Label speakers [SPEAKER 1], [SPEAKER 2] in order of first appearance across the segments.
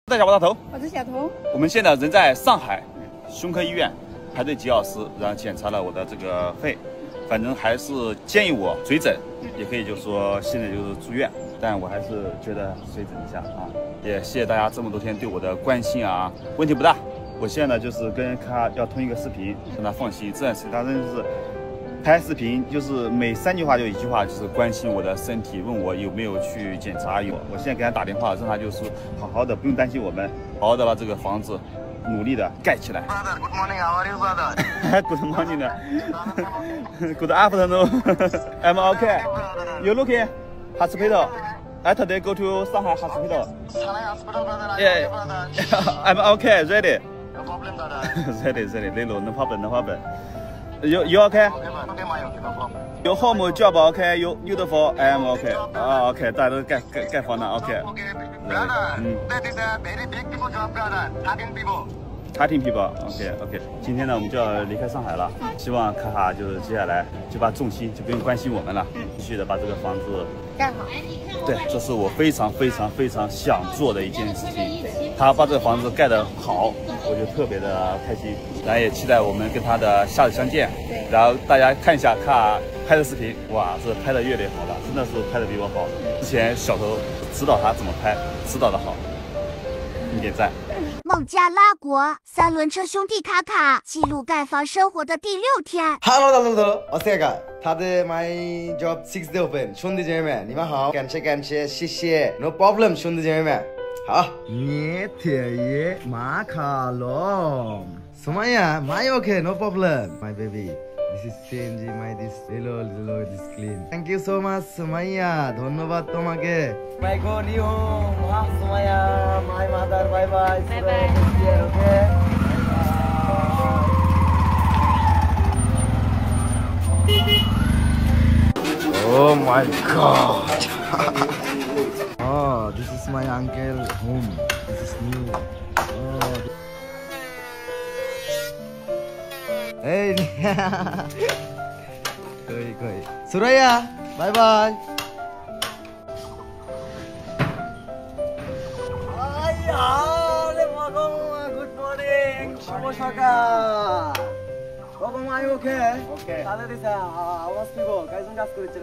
[SPEAKER 1] 大小大头，
[SPEAKER 2] 我是小头。
[SPEAKER 1] 我们现在人在上海胸科医院排队几小时，然后检查了我的这个肺，反正还是建议我水诊，也可以就是说现在就是住院，但我还是觉得水诊一下啊。也谢谢大家这么多天对我的关心啊，问题不大。我现在呢就是跟他要通一个视频，让他放心。这段时间他真的是拍视频，就是每3句话就1句话，就是关心我的身体，问我有没有去检查。我现在给他打电话，让他就是好好的，不用担心我们，好好的把这个房子努力的盖起来。
[SPEAKER 3] Brother, good morning. How are you, brother?
[SPEAKER 1] Good morning. Good afternoon. I'm okay. You looking hospital? I today go to Shanghai hospital.
[SPEAKER 3] Shanghai hospital, brother. Are
[SPEAKER 1] Yeah.
[SPEAKER 3] you okay, brother?
[SPEAKER 1] I'm okay. Ready.
[SPEAKER 3] No problem, brother.
[SPEAKER 1] Ready. Little, no problem. You okay?
[SPEAKER 3] Okay, brother. Okay, my okay, no problem.
[SPEAKER 1] Your home job okay? You beautiful. I am okay. Okay. 大家都盖房了。Okay.
[SPEAKER 3] Okay, brother. That is a very big people job, brother. 13 people.
[SPEAKER 1] 13 people. OK。今天呢，我们就要离开上海了。希望卡卡就是接下来就把重心就不用关心我们了，继续的把这个房子
[SPEAKER 2] 盖好。
[SPEAKER 1] 对，这是我非常想做的一件事情。他把这个房子盖得好，我就特别的开心。然后也期待我们跟他的下次相见。
[SPEAKER 2] 对。
[SPEAKER 1] 然后大家看一下卡拍的视频，哇，这拍的越来越好了，真的是拍的比我好。之前小头指导他怎么拍，指导的好，你点赞。
[SPEAKER 4] 孟加拉国3轮车兄弟卡卡记录盖房生活的第6天。
[SPEAKER 5] Hello, 어때가? 다들 my job 6 day open. 兄弟姐妹，你们好，感谢，谢谢。No problem， 兄弟姐妹。好。你铁爷马卡龙。Sumaya, my okay, no problem. My baby. This is CNG, my this hello, this clean. Thank you so much, Sumaya. ধন্যবাদ তোমাকে. My go new home. Sumaya, my mother, bye bye.
[SPEAKER 2] Bye bye.
[SPEAKER 5] Okay. Oh my god. Oh, this is my uncle home. This is new. Oh. Hey. Koi. Suraya, bye bye. Good morning. Shobosaka. Baba, are you okay? Okay. How much people? Guys, just go to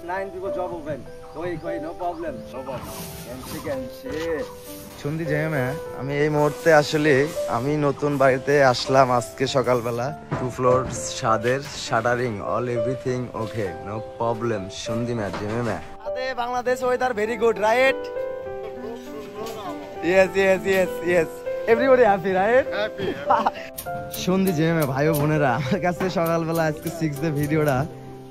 [SPEAKER 5] 9 people job open. Koi, no problem. Can শুনতে যাই আমি এই মুহূর্তে আসলে আমি নতুন বাড়িতে আসলাম আজকে সকালবেলা 2 floor ছাদের shuttering all everything okay no problem শুনদি ম্যাচ জেমে আদে Bangladesh weather very good right yes everybody happy right happy শুনদি জেমে ভাই ও বোনেরা আমার কাছে সকালবেলা আজকে 6 ডে ভিডিওটা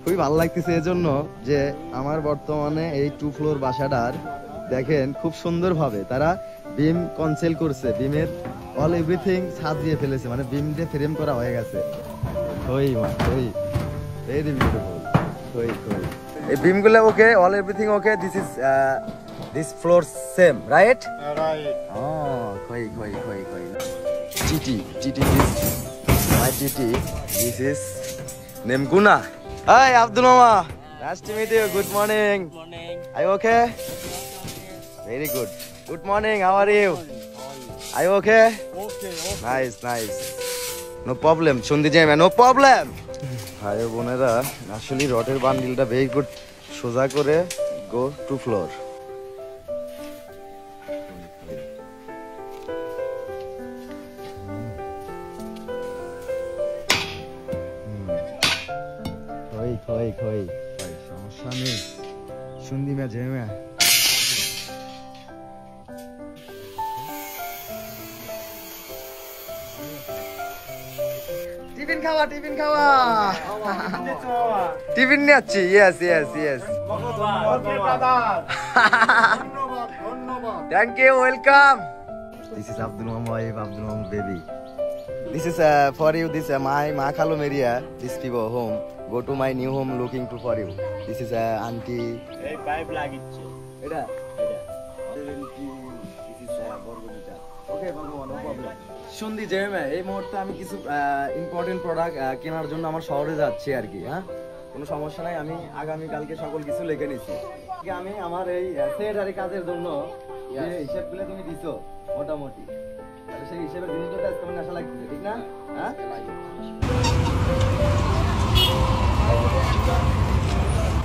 [SPEAKER 5] খুবই ভালো লাগতেছে এজন্য যে আমার বর্তমানে এই 2 floor বাসাটার দেখেন খুব সুন্দরভাবে তারা বিম কনসেল করছে, বিমের অল এভরিথিং সাজিয়ে ফেলেছে, মানে বিম দিয়ে ফ্রেম করা হয়ে গেছে। Very beautiful. এই বিমগুলো okay, all everything okay. This floor same right?
[SPEAKER 3] Right.
[SPEAKER 5] কই টিটি দিস মাই টিটি দিস ইজ নেম গুনা। হাই আব্দুল মামা, nice to meet you. Good morning. Are you okay? Very good. Good morning. How are you? Are you okay?
[SPEAKER 3] Okay.
[SPEAKER 5] Nice. No problem. শুনতে যাই man, no problem. ভাই বোনেরা আসলে রডের বান্ডিলটা ভেরি গুড সোজা করে গো 2 floor. কই সমস্যা নেই। শুনদি ম্যা যাই ম্যা। টিফিন খাওয়া টিফিন নিয়ে আসছি। Yes thank you, welcome. This is Abdul Mamun, Abdul Mamun baby. This is for you. This my Makalum area. These people home. Go to my new home looking to for you. This is auntie.
[SPEAKER 1] এই pipe লাগিচ্ছে
[SPEAKER 5] এটা 70. This is বর্গমিটার। Okay বাবু, no problem. শুনদি জেমে এই মুহূর্তে আমি কিছু important product কেনার জন্য আমার শহরে যাচ্ছি আর কি। হ্যাঁ, কোনো সমস্যা নাই, আমি আগামী কালকে সকল কিছু লিখে নিচ্ছি। আমি আমার এই সেটারি কাজের জন্য যে হিসাবগুলো তুমি দিছো মোটামুটি তাহলে সেই হিসেবে জিনিসটা আজকে আমার আশা লাগছে ঠিক না হ্যাঁ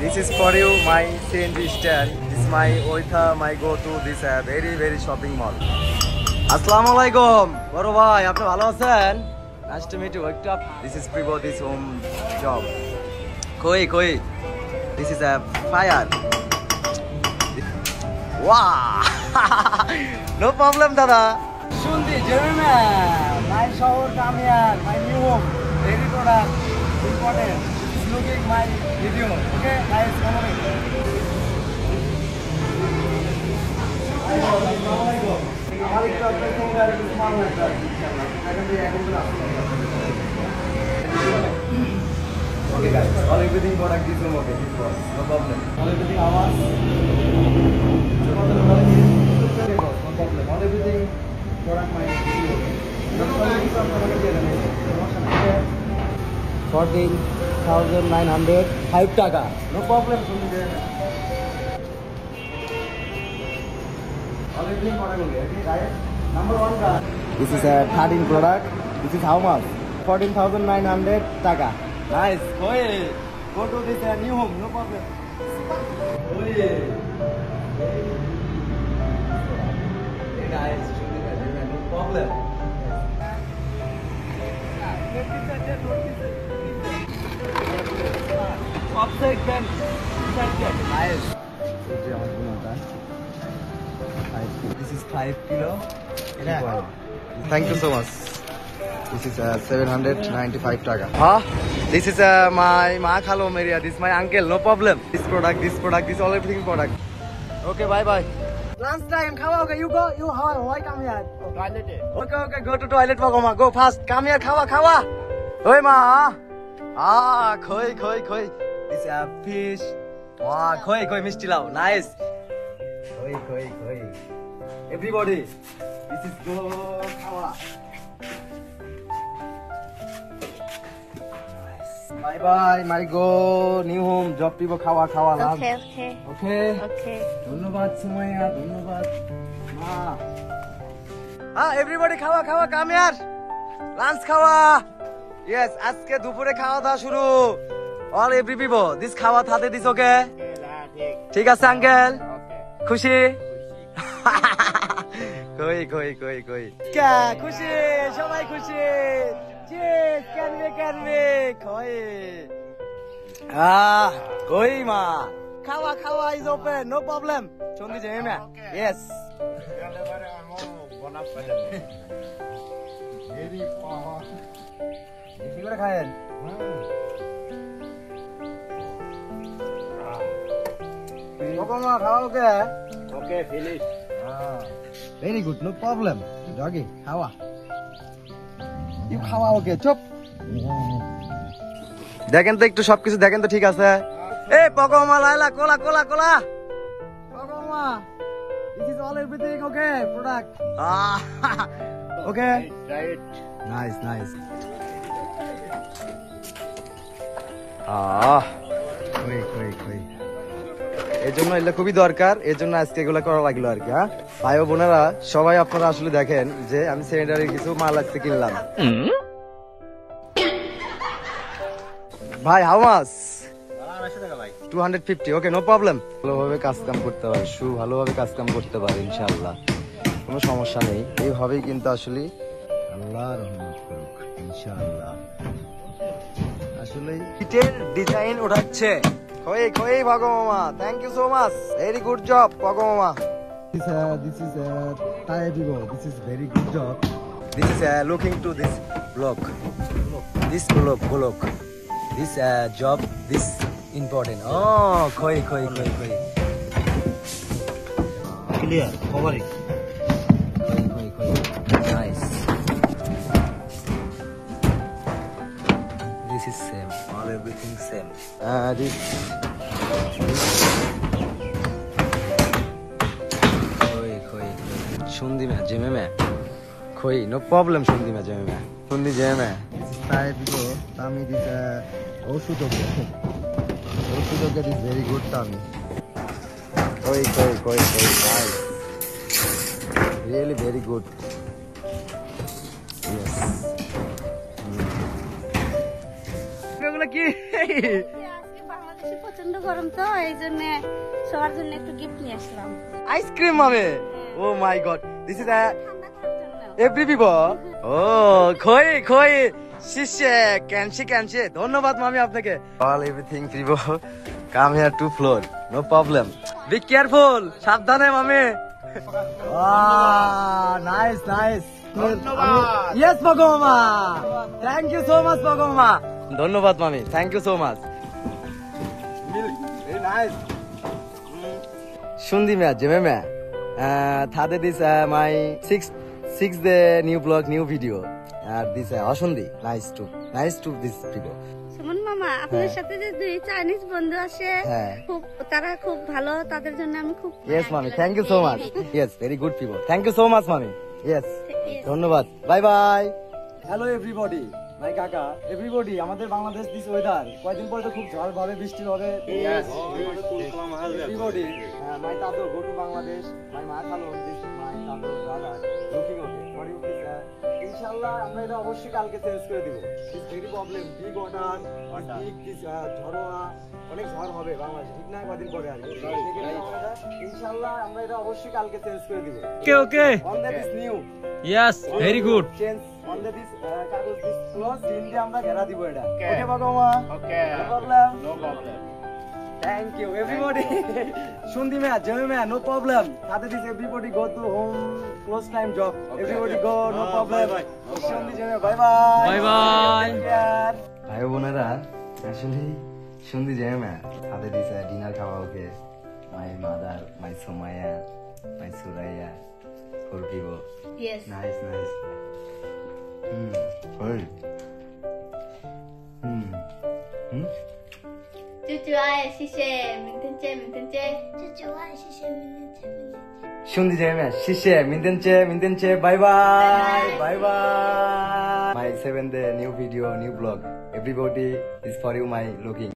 [SPEAKER 5] This is for you, my CNG stand. This is my Oita, my go to this very shopping mall. Assalamualaikum, bro bhai, apni bhalo achen? Nice to meet you. Wake up. This is Pribo, this home job. Koi. This is a fire. Wow. No problem, dada. Shundi, Jeremy, my shower come here, my new home, very product, important. Looking my video, okay? Nice, come on. Okay guys, all everything product is okay, no problem. All everything ours. No problem. All everything product my video. 14,905 taka. No problem. All everything product okay, right? Number 1 car. This is a 13 product. This is how much? 14,900 taka. Nice. Go to this new home. No problem. Very nice. No problem. Nice. This is 5 kilo. Thank you so much. This is 795 taka. This is my Makhalom area. This is my uncle. No problem. This product, this all everything product. Okay, bye. Lunch time. Okay, you go. You why come here? Toilet. Okay. Go to toilet, Pagoma. Go fast. Come here. Khawa. Oi ma. Khoi. This is fish. Wow, khoi mishti lao. Nice. Khoi. Everybody. This is go khawa. Bye, my go new home job people khawa love. Okay. ধন্যবাদ সুমাইয়া ধন্যবাদ মা everybody খাওয়া come here lunch খাওয়া yes আজকে দুপুরে খাওয়া দাওয়া শুরু all every people this খাওয়া থাতে দিস ওকে ঠিক আছে আঙ্কেল খুশি কই খুশি সবাই খুশি cheers can we koi koi ma খাওয়া is open no problem chondi jeme yes বেশি করে খায়েন Pokoma খাওয়া ওকে finish very good no problem doggy খাওয়া you খাওয়া ওকে চুপ দেখেন তো একটু সবকিছু দেখেন তো ঠিক আছে এই পকমা লাইলা কোলা পকমা this is all everything okay product okay nice কই এর জন্য এগুলো খুবই দরকার এর জন্য আজকে এগুলো করা লাগলো আর কি হ্যাঁ ভাই ও বোনেরা সবাই আপনারা আসলে দেখেন যে আমি সেকেন্ডারি কিছু মাল আজকে কিনলাম ভাই how much 250 okay no problem ভালোভাবে কাজ কাম করতে পারে ভালোভাবে কাজ কাম করতে পারে ইনশাআল্লাহ কোনো সমস্যা নেই এইভাবেই কিন্তু আসলে আল্লাহ রহমত করুক ইনশাআল্লাহ আসলে ইটের ডিজাইন ওঠাচ্ছে কই ভাগমামা thank you so much very good job ভাগমামা this is Thai people this is very good job this is looking to this block this job this important koi clear covering koi nice this is same all everything same this koi shundi me jeme me koi no problem shundi me jeme this is Thai people Tami this Oshudoga is very good Tami koi nice Really very good. Yes. এগুলো কি?
[SPEAKER 2] আজকে বাংলাদেশে প্রচন্ড গরম তো এই জন্য সবার জন্য একটু গিফট নিয়ে আসলাম
[SPEAKER 5] ice cream মামে। Oh my god. This is a
[SPEAKER 2] ঠান্ডা করার জন্য
[SPEAKER 5] every people. Oh, খই শিশে ক্যানসি ধন্যবাদ মামি আপনাকে। All everything people come here to floor. No problem. Be careful. সাবধানে মামি। Nice. Yes Pagoma. Thank you so much Pagoma. ধন্যবাদ মামি। Thank you so much. Very nice. Shundi me jeme me. Thade this my sixth new blog new video. This Ashundi. Nice to this people.
[SPEAKER 2] Suman মামা আপনার সাথে যে দুই Chinese বন্ধু আসে
[SPEAKER 5] হ্যাঁ।
[SPEAKER 2] খুব তারা খুব ভালো তাদের জন্য আমি খুব
[SPEAKER 5] Yes mami. Thank you so much. Yes, very good people. Thank you so much mami. Yes.
[SPEAKER 2] Yes.
[SPEAKER 5] ধন্যবাদ। Bye bye. Hello everybody. মাই কাকা এভরিবডি আমাদের বাংলাদেশ দিস ওয়েদার কয়েকদিন পরে তো খুব ঝড় হবে বৃষ্টি হবে এভরিবডি মাই দাদু গো টু বাংলাদেশ মাই মা খালো দিস মাই দাদু brother looking okay for you ইনশাআল্লাহ আমরা এটা অবশ্যই কালকে চেঞ্জ করে দিব this very problem big water big this ঝড়োয়া অনেক ঝড় হবে বাংলাদেশে ঠিক না কয়েকদিন পরে আর ইনশাআল্লাহ আমরা এটা অবশ্যই কালকে চেঞ্জ করে দিব
[SPEAKER 6] Okay.
[SPEAKER 5] On that is new
[SPEAKER 6] Yes, very good.
[SPEAKER 5] Change on that is কাগজ দিস ক্লোজ ইন্ডিয়া আমরা ঘেরা দিব এটা ওকে বাগমা okay no problem thank you everybody শুনদি মে জয় মে নো প্রবলেম সাথে this everybody go to home close time job everybody go no problem শুনদি জয় বাই বাই
[SPEAKER 6] Bye bye.
[SPEAKER 5] ভাই বোনেরা আসলে শুনদি জয় মে সাথে দিস ডিনার খাওয়া okay my mother my Somaya my Suraiya for people
[SPEAKER 2] yes
[SPEAKER 5] Nice. Good.
[SPEAKER 2] চুচু আয় শিশে মিনতেনচে
[SPEAKER 5] শুনদি যাই মে শিশে মিনতেনচে bye bye. My 7th new video new blog everybody is for you my looking